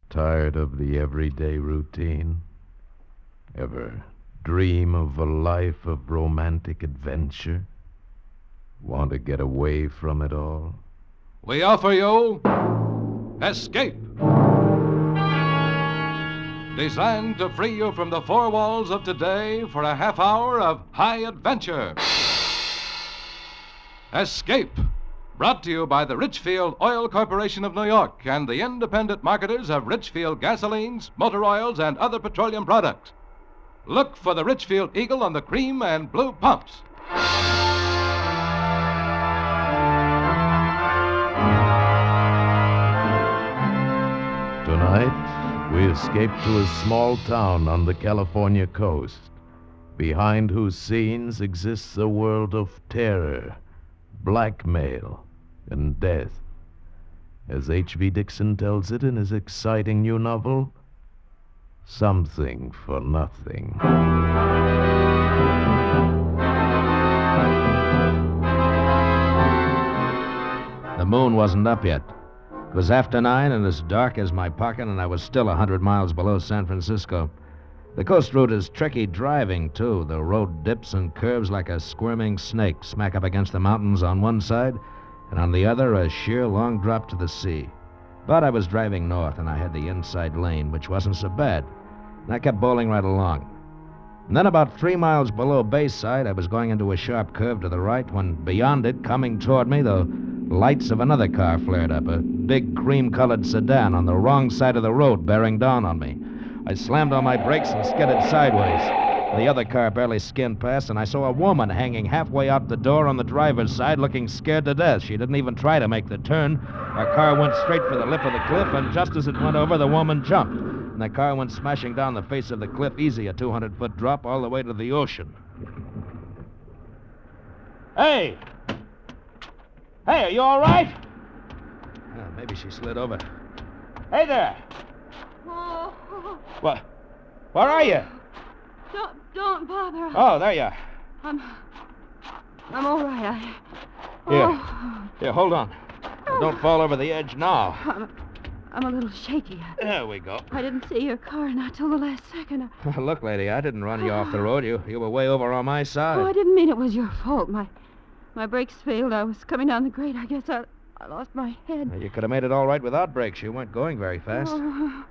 Tired of the everyday routine? Ever dream of a life of romantic adventure? Want to get away from it all? We offer you Escape. Designed to free you from the four walls of today for a half hour of high adventure. Escape. Brought to you by the Richfield Oil Corporation of New York and the independent marketers of Richfield gasolines, motor oils, and other petroleum products. Look for the Richfield Eagle on the cream and blue pumps. Tonight, we escape to a small town on the California coast, behind whose scenes exists a world of terror, blackmail, and death. As H.V. Dixon tells it in his exciting new novel, Something for Nothing. The moon wasn't up yet. It was after 9 and as dark as my pocket, and I was still 100 miles below San Francisco. The coast route is tricky driving, too. The road dips and curves like a squirming snake, smack up against the mountains on one side, and on the other, a sheer long drop to the sea. But I was driving north, and I had the inside lane, which wasn't so bad. And I kept bowling right along. And then about 3 miles below Bayside, I was going into a sharp curve to the right when beyond it, coming toward me, the lights of another car flared up, a big cream-colored sedan on the wrong side of the road, bearing down on me. I slammed on my brakes and skidded sideways. The other car barely skimmed past, and I saw a woman hanging halfway out the door on the driver's side, looking scared to death. She didn't even try to make the turn. Our car went straight for the lip of the cliff, and just as it went over, the woman jumped. And the car went smashing down the face of the cliff, easy, a 200-foot drop all the way to the ocean. Hey! Hey, are you all right? Maybe she slid over. Hey there! Oh. What? Where are you? Don't bother. Oh, there you are. I'm all right. Here, hold on. Don't fall over the edge now. I'm a little shaky. There we go. I didn't see your car not till the last second. Look, lady, I didn't run you off the road. You were way over on my side. Oh, I didn't mean it was your fault. My brakes failed. I was coming down the grade. I guess I lost my head. You could have made it all right without brakes. You weren't going very fast. Oh.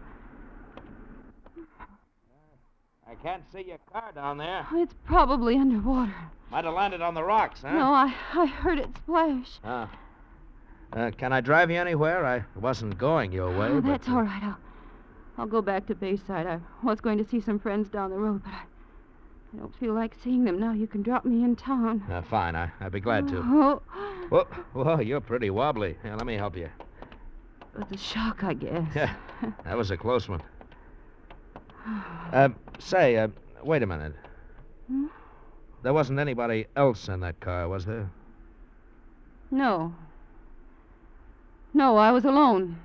I can't see your car down there. It's probably underwater. Might have landed on the rocks, huh? No, I heard it splash. Can I drive you anywhere? I wasn't going your way. Oh, but, that's all right. I'll go back to Bayside. I was going to see some friends down the road, but I don't feel like seeing them now. You can drop me in town. Fine. I'd be glad to. Oh. Whoa, you're pretty wobbly. Here, let me help you. It's a shock, I guess. Yeah, that was a close one. Wait a minute. Hmm? There wasn't anybody else in that car, was there? No, I was alone.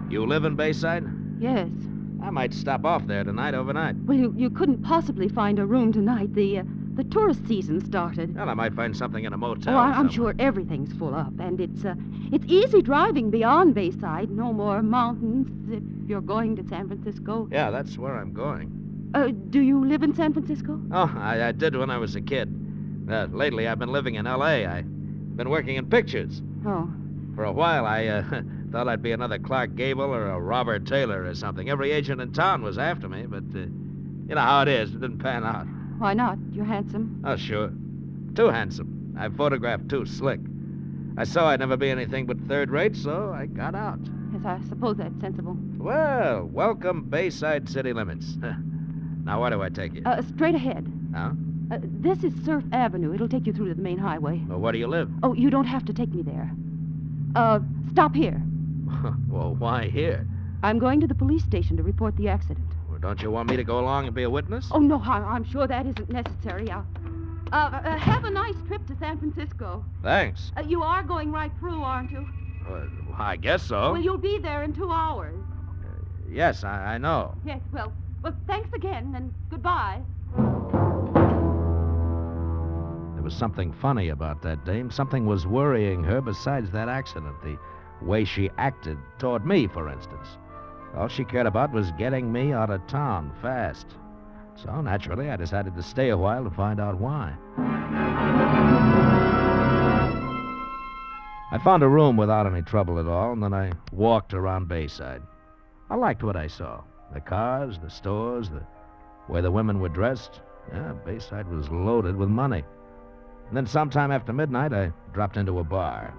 You live in Bayside? Yes. I might stop off there tonight, overnight. Well, you couldn't possibly find a room tonight. The tourist season started. Well, I might find something in a motel. Oh, I'm somewhere. sure everything's full up, and it's easy driving beyond Bayside. No more mountains if you're going to San Francisco. Yeah, that's where I'm going. Do you live in San Francisco? Oh, I did when I was a kid. Lately, I've been living in L.A. I've been working in pictures. Oh. For a while, I thought I'd be another Clark Gable or a Robert Taylor or something. Every agent in town was after me, but you know how it is. It didn't pan out. Why not? You're handsome. Oh, sure. Too handsome. I photographed too slick. I saw I'd never be anything but third rate, so I got out. Yes, I suppose that's sensible. Well, welcome Bayside city limits. Now, where do I take you? Straight ahead. Huh? This is Surf Avenue. It'll take you through to the main highway. Well, where do you live? Oh, you don't have to take me there. Stop here. Well, why here? I'm going to the police station to report the accident. Well, don't you want me to go along and be a witness? Oh, no, I'm sure that isn't necessary. Have a nice trip to San Francisco. Thanks. You are going right through, aren't you? Well, I guess so. Well, you'll be there in 2 hours. Yes, I know. Yes, well, thanks again, and goodbye. The There was something funny about that dame. Something was worrying her besides that accident. The way she acted toward me, for instance. All she cared about was getting me out of town fast. So, naturally, I decided to stay a while to find out why. I found a room without any trouble at all, and then I walked around Bayside. I liked what I saw. The cars, the stores, the way the women were dressed. Yeah, Bayside was loaded with money. And then sometime after midnight, I dropped into a bar.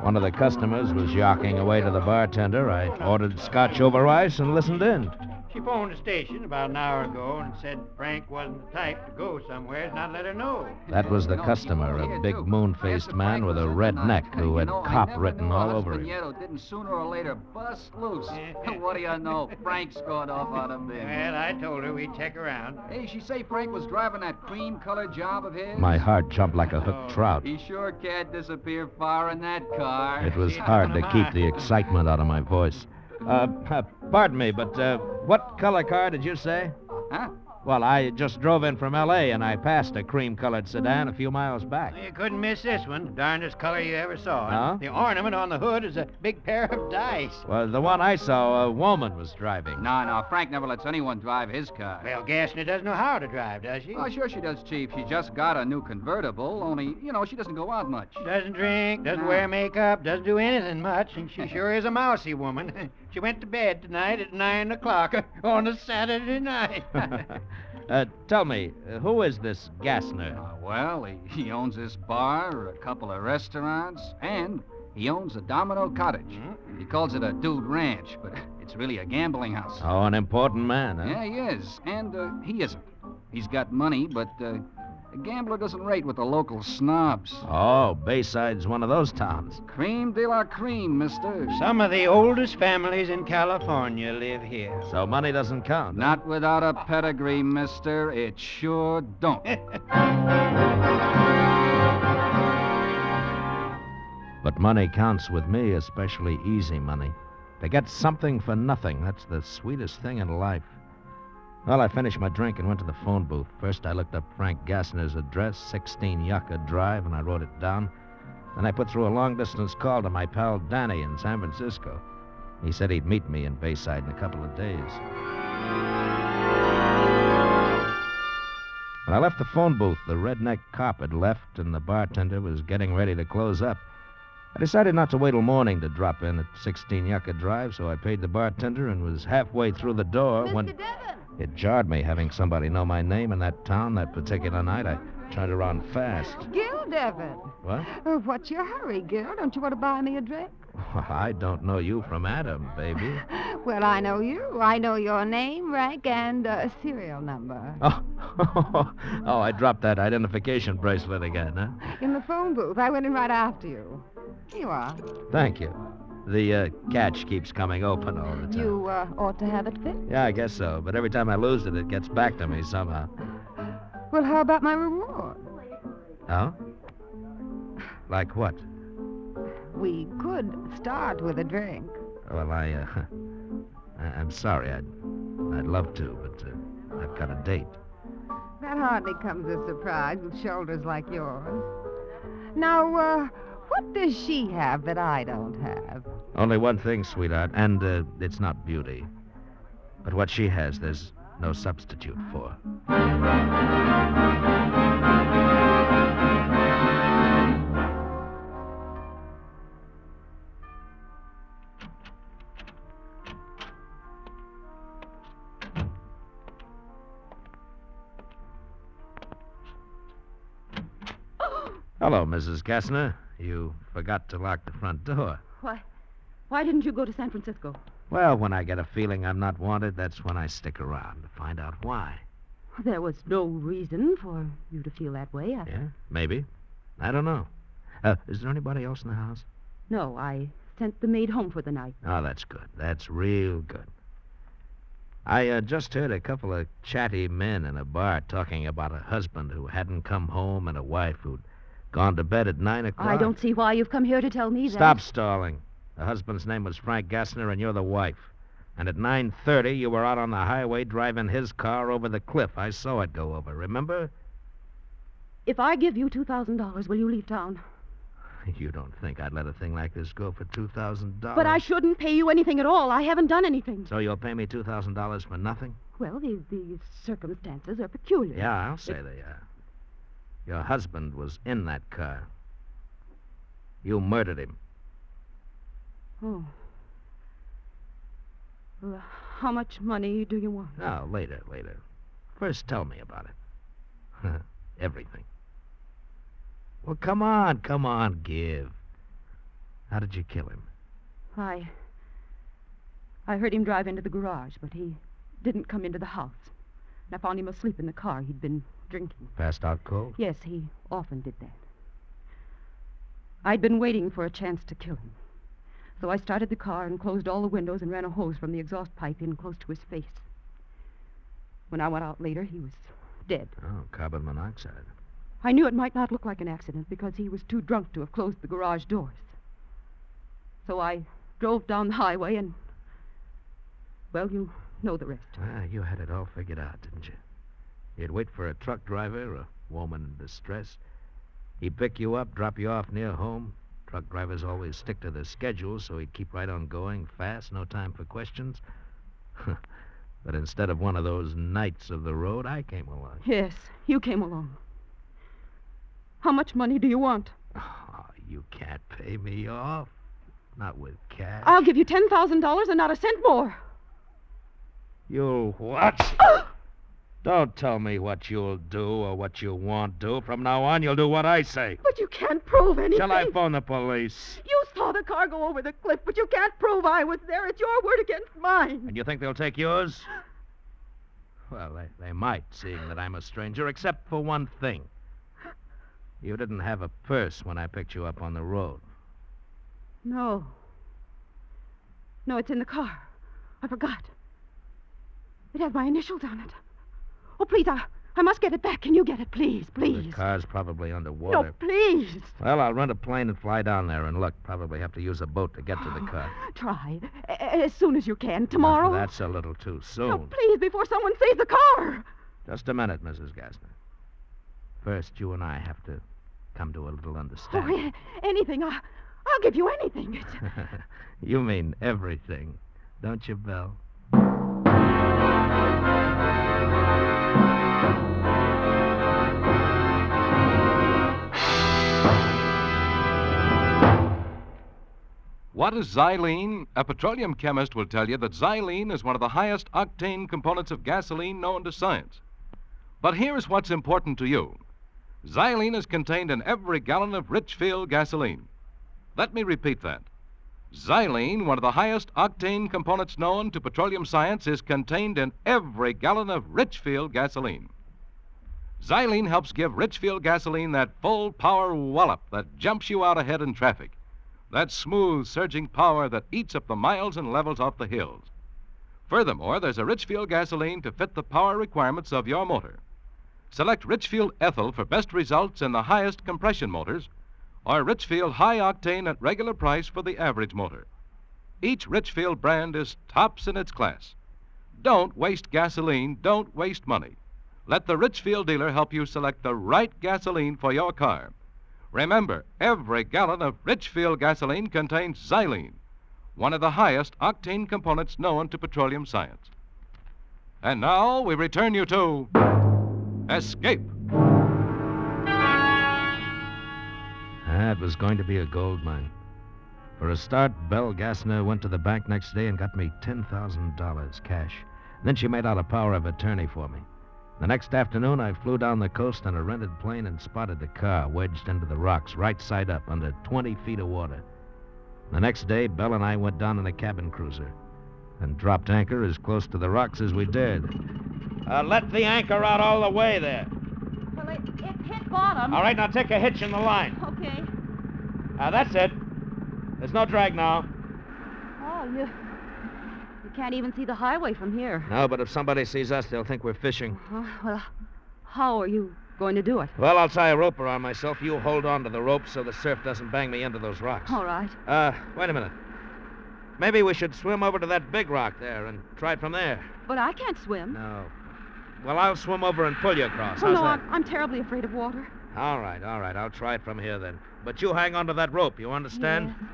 One of the customers was yawking away to the bartender. I ordered scotch over ice and listened in. She phoned the station about an hour ago and said Frank wasn't the type to go somewhere and not let her know. That was the customer, a big moon-faced man with a red neck who had cop written all over him. Didn't sooner or later bust loose. What do you know? Frank's gone off on him then. Well, I told her we'd check around. Hey, she say Frank was driving that cream-colored job of his? My heart jumped like a hooked trout. He sure can't disappear far in that car. It was hard to keep the excitement out of my voice. Pardon me, but what color car did you say? Huh? Well, I just drove in from L.A., and I passed a cream-colored sedan a few miles back. You couldn't miss this one. Darndest color you ever saw. Huh? The ornament on the hood is a big pair of dice. Well, the one I saw, a woman was driving. No, Frank never lets anyone drive his car. Well, Gassner doesn't know how to drive, does she? Oh, sure she does, Chief. She just got a new convertible, only, she doesn't go out much. Doesn't drink, doesn't wear makeup, doesn't do anything much, and she sure is a mousy woman. She went to bed tonight at 9 o'clock on a Saturday night. Tell me, who is this Gassner? Well, he owns this bar, a couple of restaurants, and he owns a Domino Cottage. He calls it a dude ranch, but it's really a gambling house. Oh, an important man, huh? Yeah, he is. And he isn't. He's got money, but a gambler doesn't rate with the local snobs. Oh, Bayside's one of those towns. Cream de la cream, mister. Some of the oldest families in California live here. So money doesn't count. Not without a pedigree, mister. It sure don't. But money counts with me, especially easy money. To get something for nothing, that's the sweetest thing in life. Well, I finished my drink and went to the phone booth. First, I looked up Frank Gassner's address, 16 Yucca Drive, and I wrote it down. Then I put through a long-distance call to my pal Danny in San Francisco. He said he'd meet me in Bayside in a couple of days. When I left the phone booth, the redneck cop had left, and the bartender was getting ready to close up. I decided not to wait till morning to drop in at 16 Yucca Drive, so I paid the bartender and was halfway through the door when... Mr. Devon! It jarred me having somebody know my name in that town that particular night. I turned around fast. Gil Devon. What? What's your hurry, Gil? Don't you want to buy me a drink? I don't know you from Adam, baby. Well, I know you. I know your name, rank, and serial number. Oh, I dropped that identification bracelet again, huh? In the phone booth. I went in right after you. Here you are. Thank you. The catch keeps coming open all the time. You ought to have it fixed. Yeah, I guess so. But every time I lose it, it gets back to me somehow. Well, how about my reward? Oh? Like what? We could start with a drink. Well, I'm sorry. I'd love to, but I've got a date. That hardly comes as a surprise with shoulders like yours. Now, what does she have that I don't have? Only one thing, sweetheart, and it's not beauty. But what she has, there's no substitute for. Hello, Mrs. Gassner. You forgot to lock the front door. Why didn't you go to San Francisco? Well, when I get a feeling I'm not wanted, that's when I stick around to find out why. There was no reason for you to feel that way. Yeah, maybe. I don't know. Is there anybody else in the house? No, I sent the maid home for the night. Oh, that's good. That's real good. I just heard a couple of chatty men in a bar talking about a husband who hadn't come home and a wife who'd gone to bed at 9 o'clock. I don't see why you've come here to tell me that. Stop stalling. The husband's name was Frank Gassner, and you're the wife. And at 9:30, you were out on the highway driving his car over the cliff. I saw it go over, remember? If I give you $2,000, will you leave town? You don't think I'd let a thing like this go for $2,000? But I shouldn't pay you anything at all. I haven't done anything. So you'll pay me $2,000 for nothing? Well, the circumstances are peculiar. Yeah, I'll say they are. Your husband was in that car. You murdered him. Oh. Well, how much money do you want? No, later. First, tell me about it. Everything. Well, come on, give. How did you kill him? I heard him drive into the garage, but he didn't come into the house. And I found him asleep in the car. He'd been drinking. Passed out cold? Yes, he often did that. I'd been waiting for a chance to kill him. So I started the car and closed all the windows and ran a hose from the exhaust pipe in close to his face. When I went out later, he was dead. Oh, carbon monoxide. I knew it might not look like an accident because he was too drunk to have closed the garage doors. So I drove down the highway and... Well, you know the rest. You had it all figured out, didn't you? You'd wait for a truck driver, a woman in distress. He'd pick you up, drop you off near home. Truck drivers always stick to their schedule, so he'd keep right on going, fast, no time for questions. But instead of one of those knights of the road, I came along. Yes, you came along. How much money do you want? Oh, you can't pay me off. Not with cash. I'll give you $10,000 and not a cent more. You'll what? Don't tell me what you'll do or what you won't do. From now on, you'll do what I say. But you can't prove anything. Shall I phone the police? You saw the car go over the cliff, but you can't prove I was there. It's your word against mine. And you think they'll take yours? Well, they might, seeing that I'm a stranger, except for one thing. You didn't have a purse when I picked you up on the road. No. No, it's in the car. I forgot. It has my initials on it. Oh, please, I must get it back. Can you get it, please, please? The car's probably underwater. No, please. Well, I'll rent a plane and fly down there and look. Probably have to use a boat to get to the car. Try. As soon as you can. Tomorrow. That's a little too soon. No, please, before someone sees the car. Just a minute, Mrs. Gassner. First, you and I have to come to a little understanding. Oh, anything. I'll give you anything. You mean everything, don't you, Belle? What is xylene? A petroleum chemist will tell you that xylene is one of the highest octane components of gasoline known to science. But here's what's important to you. Xylene is contained in every gallon of Richfield gasoline. Let me repeat that. Xylene, one of the highest octane components known to petroleum science, is contained in every gallon of Richfield gasoline. Xylene helps give Richfield gasoline that full power wallop that jumps you out ahead in traffic. That smooth, surging power that eats up the miles and levels off the hills. Furthermore, there's a Richfield gasoline to fit the power requirements of your motor. Select Richfield Ethyl for best results in the highest compression motors, or Richfield High Octane at regular price for the average motor. Each Richfield brand is tops in its class. Don't waste gasoline, don't waste money. Let the Richfield dealer help you select the right gasoline for your car. Remember, every gallon of Richfield gasoline contains xylene, one of the highest octane components known to petroleum science. And now we return you to Escape. That was going to be a gold mine. For a start, Belle Gassner went to the bank next day and got me $10,000 cash. Then she made out a power of attorney for me. The next afternoon, I flew down the coast on a rented plane and spotted the car wedged into the rocks, right side up, under 20 feet of water. The next day, Belle and I went down in a cabin cruiser and dropped anchor as close to the rocks as we dared. Let the anchor out all the way there. Well, it hit bottom. All right, now take a hitch in the line. Okay. That's it. There's no drag now. Oh, you can't even see the highway from here. No, but if somebody sees us, they'll think we're fishing. Well, how are you going to do it? Well, I'll tie a rope around myself. You hold on to the rope so the surf doesn't bang me into those rocks. All right. Wait a minute. Maybe we should swim over to that big rock there and try it from there. But I can't swim. No. Well, I'll swim over and pull you across. Oh, How's no, that? I'm terribly afraid of water. All right. I'll try it from here then. But you hang on to that rope, you understand? Yes.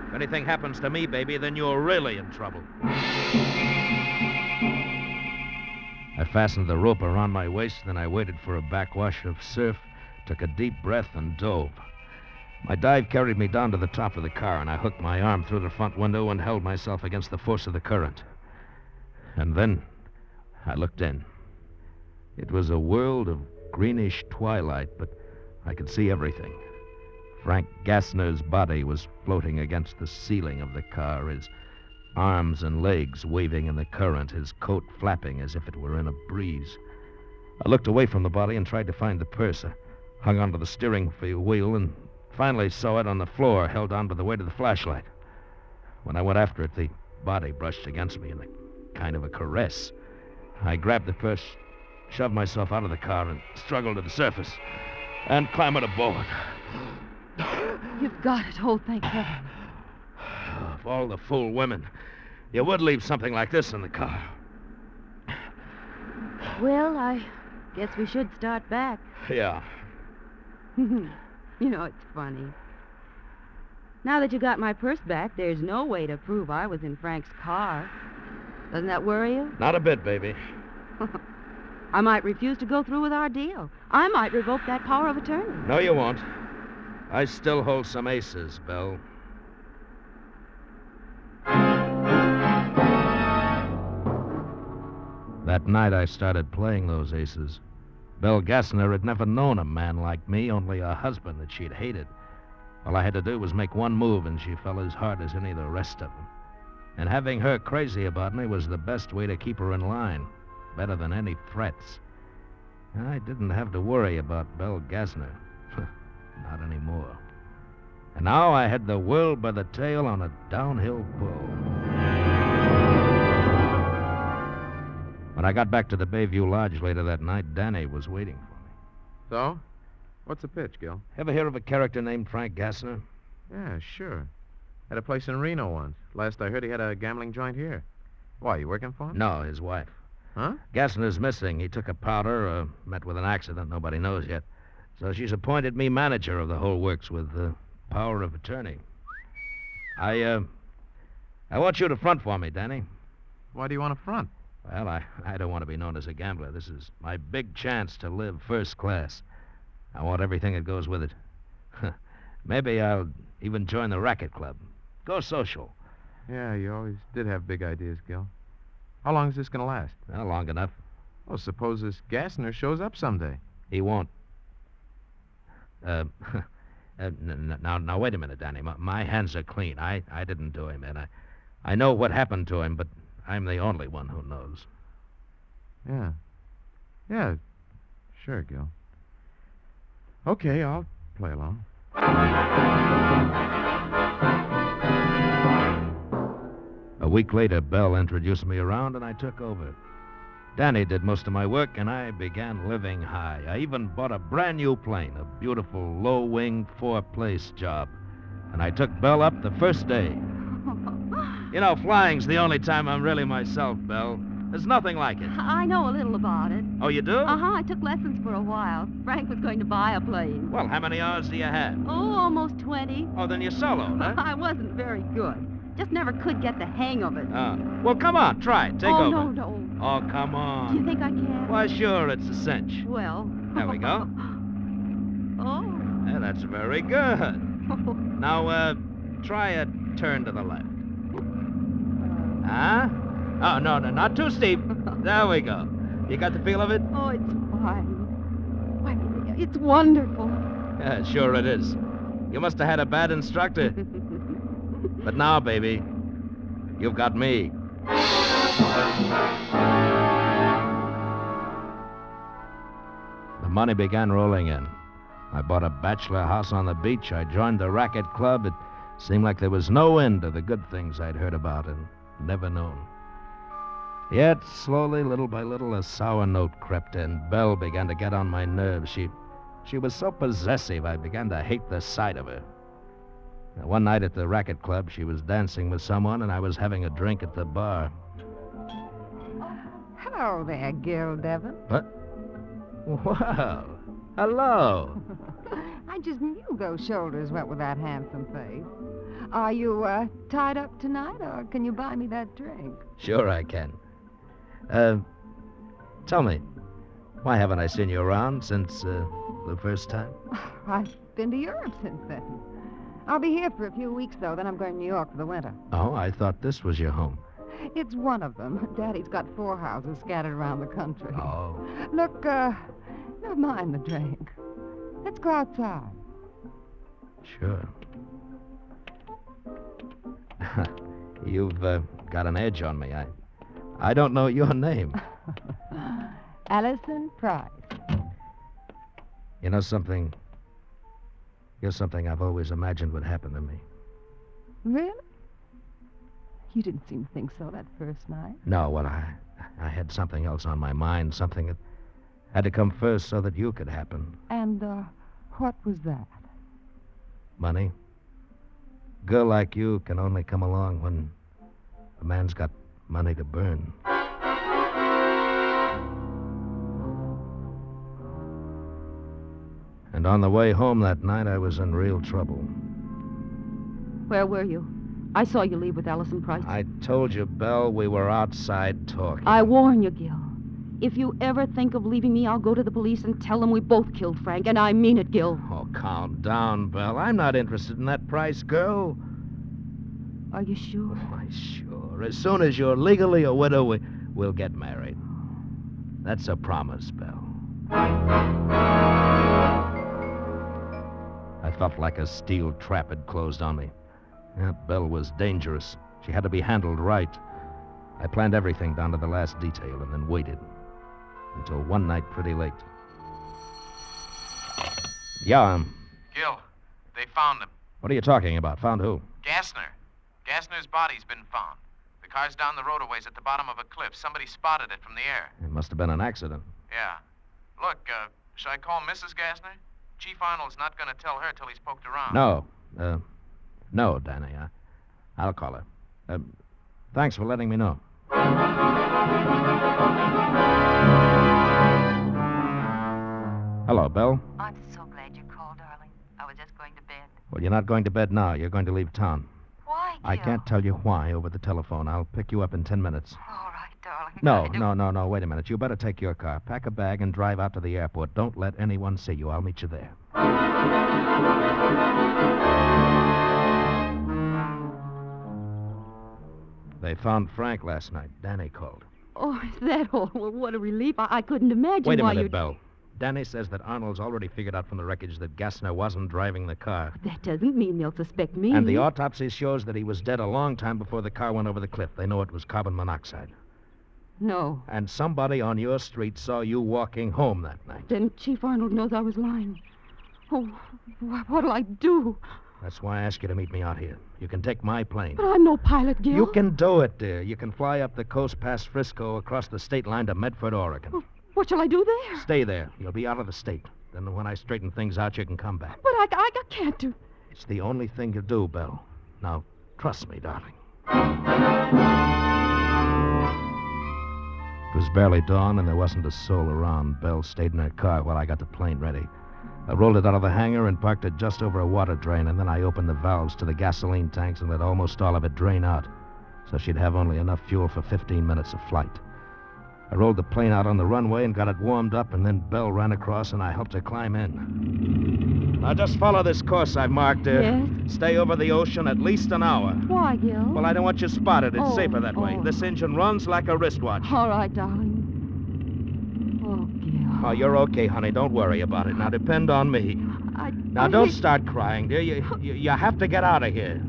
If anything happens to me, baby, then you're really in trouble. I fastened the rope around my waist, then I waited for a backwash of surf, took a deep breath, and dove. My dive carried me down to the top of the car, and I hooked my arm through the front window and held myself against the force of the current. And then I looked in. It was a world of greenish twilight, but I could see everything. Frank Gassner's body was floating against the ceiling of the car, his arms and legs waving in the current, his coat flapping as if it were in a breeze. I looked away from the body and tried to find the purse. I hung onto the steering wheel and finally saw it on the floor, held on by the weight of the flashlight. When I went after it, the body brushed against me in a kind of a caress. I grabbed the purse, shoved myself out of the car, and struggled to the surface and clambered aboard. You've got it. Oh, thank heaven. Of all the fool women, you would leave something like this in the car. Well, I guess we should start back. Yeah. You know, it's funny. Now that you got my purse back, there's no way to prove I was in Frank's car. Doesn't that worry you? Not a bit, baby. I might refuse to go through with our deal. I might revoke that power of attorney. No, you won't. I still hold some aces, Belle. That night I started playing those aces. Belle Gassner had never known a man like me, only a husband that she'd hated. All I had to do was make one move, and she fell as hard as any of the rest of them. And having her crazy about me was the best way to keep her in line, better than any threats. I didn't have to worry about Belle Gassner. Not anymore. And now I had the world by the tail on a downhill pull. When I got back to the Bayview Lodge later that night, Danny was waiting for me. So? What's the pitch, Gil? Ever hear of a character named Frank Gassner? Yeah, sure. Had a place in Reno once. Last I heard, he had a gambling joint here. Why, you working for him? No, his wife. Huh? Gassner's missing. He took a powder, met with an accident nobody knows yet. So she's appointed me manager of the whole works with power of attorney. I want you to front for me, Danny. Why do you want to front? Well, I don't want to be known as a gambler. This is my big chance to live first class. I want everything that goes with it. Maybe I'll even join the racket club. Go social. Yeah, you always did have big ideas, Gil. How long is this going to last? Well, long enough. Well, suppose this Gassner shows up someday. He won't. Now, wait a minute, Danny. My hands are clean. I didn't do him, and I know what happened to him, but I'm the only one who knows. Yeah. Yeah, sure, Gil. Okay, I'll play along. A week later, Belle introduced me around, and I took over. Danny did most of my work, and I began living high. I even bought a brand new plane, a beautiful low-wing four-place job. And I took Belle up the first day. You know, flying's the only time I'm really myself, Belle. There's nothing like it. I know a little about it. Oh, you do? Uh-huh, I took lessons for a while. Frank was going to buy a plane. Well, how many hours do you have? Oh, almost 20. Oh, then you're soloed, huh? I wasn't very good. Just never could get the hang of it. Well, come on, try it. Take oh, over. no. Oh, come on. Do you think I can? Why, sure, it's a cinch. Well. There we go. Oh. Yeah, that's very good. Now, try a turn to the left. Huh? Oh, no, not too steep. There we go. You got the feel of it? Oh, it's fine. Why, it's wonderful. Yeah, sure it is. You must have had a bad instructor. But now, baby, you've got me. The money began rolling in. I bought a bachelor house on the beach. I joined the racket club. It seemed like there was no end to the good things I'd heard about and never known. Yet, slowly, little by little, a sour note crept in. Belle began to get on my nerves. She was so possessive, I began to hate the sight of her. Now, one night at the racket club, she was dancing with someone, and I was having a drink at the bar. Hello there, Gil Devon. What? Well, Hello. I just knew those shoulders went with that handsome face. Are you tied up tonight, or can you buy me that drink? Sure I can. Tell me, why haven't I seen you around since the first time? I've been to Europe since then. I'll be here for a few weeks, though. Then I'm going to New York for the winter. Oh, I thought this was your home. It's one of them. Daddy's got 4 houses scattered around the country. Oh. Look, never mind the drink. Let's go outside. Sure. You've got an edge on me. I don't know your name. Allison Price. You know something? You're something I've always imagined would happen to me. Really? You didn't seem to think so that first night. No, well, I had something else on my mind, something that had to come first so that you could happen. And, what was that? Money. A girl like you can only come along when a man's got money to burn. And on the way home that night, I was in real trouble. Where were you? I saw you leave with Allison Price. I told you, Belle, we were outside talking. I warn you, Gil. If you ever think of leaving me, I'll go to the police and tell them we both killed Frank, and I mean it, Gil. Oh, calm down, Belle. I'm not interested in that Price girl. Are you sure? Why, sure. As soon as you're legally a widow, we'll get married. That's a promise, Belle. I felt like a steel trap had closed on me. That Belle was dangerous. She had to be handled right. I planned everything down to the last detail and then waited until one night pretty late. Yeah, Gil, they found him. what are you talking about? Found who? Gassner. Gassner's body's been found. The car's down the road a ways at the bottom of a cliff. Somebody spotted it from the air. It must have been an accident. Yeah. Look, should I call Mrs. Gassner? Chief Arnold's not going to tell her till he's poked around. No, Danny. I'll call her. Thanks for letting me know. Hello, Belle. I'm so glad you called, darling. I was just going to bed. Well, you're not going to bed now. You're going to leave town. Why, Gil? I can't tell you why over the telephone. I'll pick you up in 10 minutes. All right, darling. No. Wait a minute. You better take your car. Pack a bag and drive out to the airport. Don't let anyone see you. I'll meet you there. They found Frank last night. Danny called. Oh, is that all? Well, what a relief. I couldn't imagine Wait a why minute, you'd... Belle. Danny says that Arnold's already figured out from the wreckage that Gassner wasn't driving the car. That doesn't mean they'll suspect me. And the autopsy shows that he was dead a long time before the car went over the cliff. They know it was carbon monoxide. No. And somebody on your street saw you walking home that night. Then Chief Arnold knows I was lying. Oh, what'll I do? That's why I asked you to meet me out here. You can take my plane. But I'm no pilot, Gil. You can do it, dear. You can fly up the coast past Frisco across the state line to Medford, Oregon. Oh, what shall I do there? Stay there. You'll be out of the state. Then when I straighten things out, you can come back. But I can't do... It's the only thing you do, Belle. Now, trust me, darling. It was barely dawn, and there wasn't a soul around. Belle stayed in her car while I got the plane ready. I rolled it out of the hangar and parked it just over a water drain, and then I opened the valves to the gasoline tanks and let almost all of it drain out, so she'd have only enough fuel for 15 minutes of flight. I rolled the plane out on the runway and got it warmed up, and then Belle ran across, and I helped her climb in. Now, just follow this course I've marked, dear. Yes? Stay over the ocean at least an hour. Why, Gil? Well, I don't want you spotted. It's safer that way. oh. This engine runs like a wristwatch. All right, darling. Oh, Gil. Oh, you're okay, honey. Don't worry about it. Now, depend on me. Now, I don't hate- start crying, dear. You have to get out of here.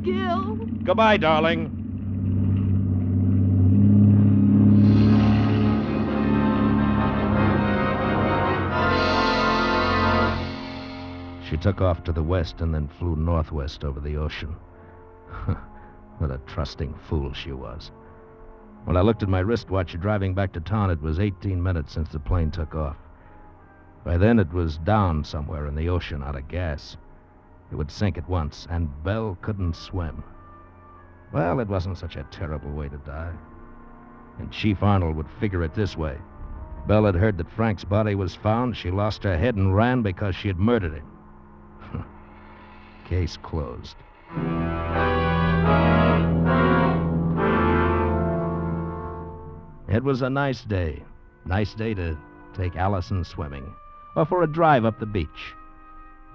Gil. Goodbye, darling. She took off to the west and then flew northwest over the ocean. What a trusting fool she was. When I looked at my wristwatch driving back to town, it was 18 minutes since the plane took off. By then, it was down somewhere in the ocean out of gas. It would sink at once, and Belle couldn't swim. Well, it wasn't such a terrible way to die. And Chief Arnold would figure it this way. Belle had heard that Frank's body was found. She lost her head and ran because she had murdered him. Case closed. It was a nice day. Nice day to take Allison swimming, or for a drive up the beach.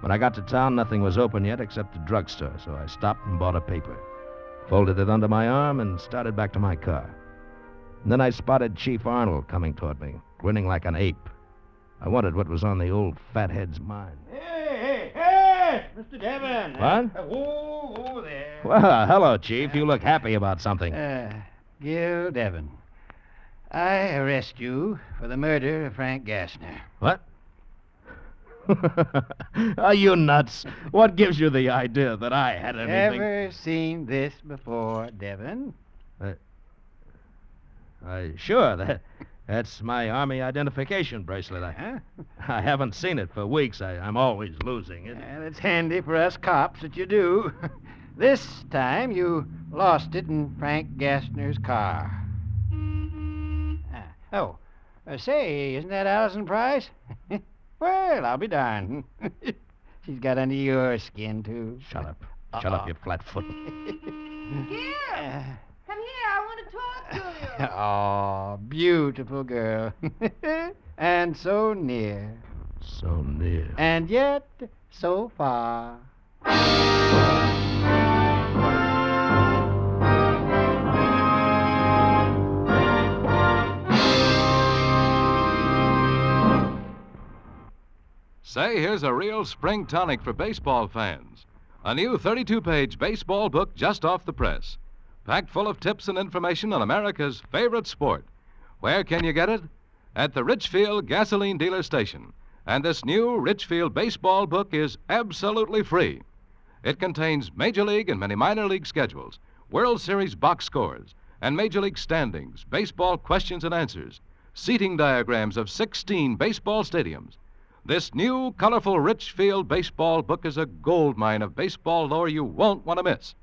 When I got to town, nothing was open yet except the drugstore, so I stopped and bought a paper, folded it under my arm, and started back to my car. And then I spotted Chief Arnold coming toward me, grinning like an ape. I wondered what was on the old fathead's mind. Hey, Mr. Devon. What? Whoa, there. Well, hello, Chief. You look happy about something. Gil Devon. I arrest you for the murder of Frank Gassner. What? Are you nuts? What gives you the idea that I had anything... Ever seen this before, Devon? Sure. That's my Army identification bracelet. I haven't seen it for weeks. I'm always losing it. Well, it's handy for us cops that you do. This time you lost it in Frank Gassner's car. Say, isn't that Allison Price? Well, I'll be darned. She's got under your skin, too. Shut up. Shut up, you flat-foot. Gil! Come here. I want to talk to you. Oh, beautiful girl. And so near. So near. And yet so far. Say, here's a real spring tonic for baseball fans. A new 32-page baseball book just off the press, packed full of tips and information on America's favorite sport. Where can you get it? At the Richfield Gasoline Dealer Station. And this new Richfield baseball book is absolutely free. It contains Major League and many minor league schedules, World Series box scores, and Major League standings, baseball questions and answers, seating diagrams of 16 baseball stadiums. This new, colorful Richfield baseball book is a goldmine of baseball lore you won't want to miss.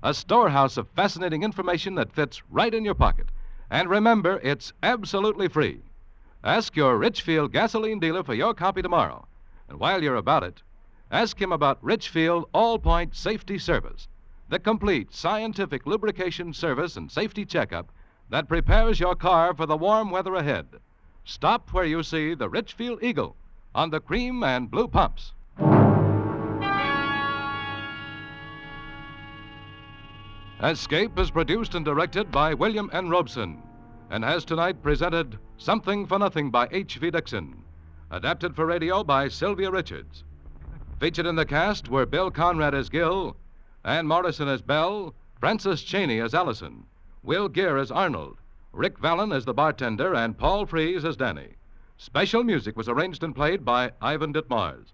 A storehouse of fascinating information that fits right in your pocket. And remember, it's absolutely free. Ask your Richfield gasoline dealer for your copy tomorrow. And while you're about it, ask him about Richfield All-Point Safety Service, the complete scientific lubrication service and safety checkup that prepares your car for the warm weather ahead. Stop where you see the Richfield Eagle on the cream and blue pumps. Escape is produced and directed by William N. Robeson and has tonight presented Something for Nothing by H.V. Dixon, adapted for radio by Sylvia Richards. Featured in the cast were Bill Conrad as Gil, Ann Morrison as Belle, Frances Cheney as Allison, Will Gear as Arnold, Rick Vallon as the bartender, and Paul Frees as Danny. Special music was arranged and played by Ivan Ditmars.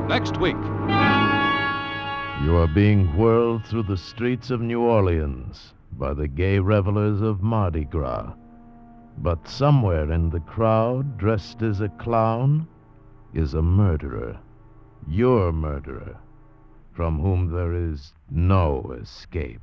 Next week. You are being whirled through the streets of New Orleans by the gay revelers of Mardi Gras. But somewhere in the crowd, dressed as a clown, is a murderer. Your murderer, from whom there is no escape.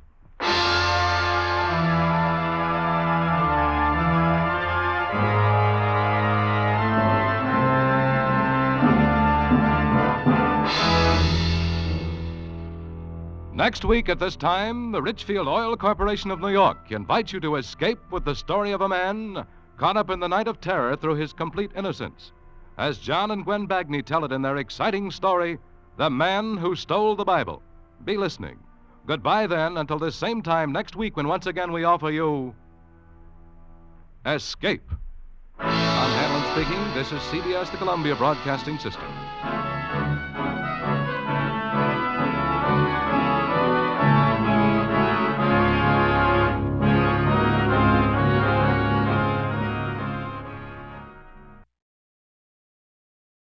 Next week at this time, the Richfield Oil Corporation of New York invites you to escape with the story of a man caught up in the night of terror through his complete innocence, as John and Gwen Bagney tell it in their exciting story, The Man Who Stole the Bible. Be listening. Goodbye, then, until this same time next week when once again we offer you Escape. I'm Hanlon speaking. This is CBS, the Columbia Broadcasting System.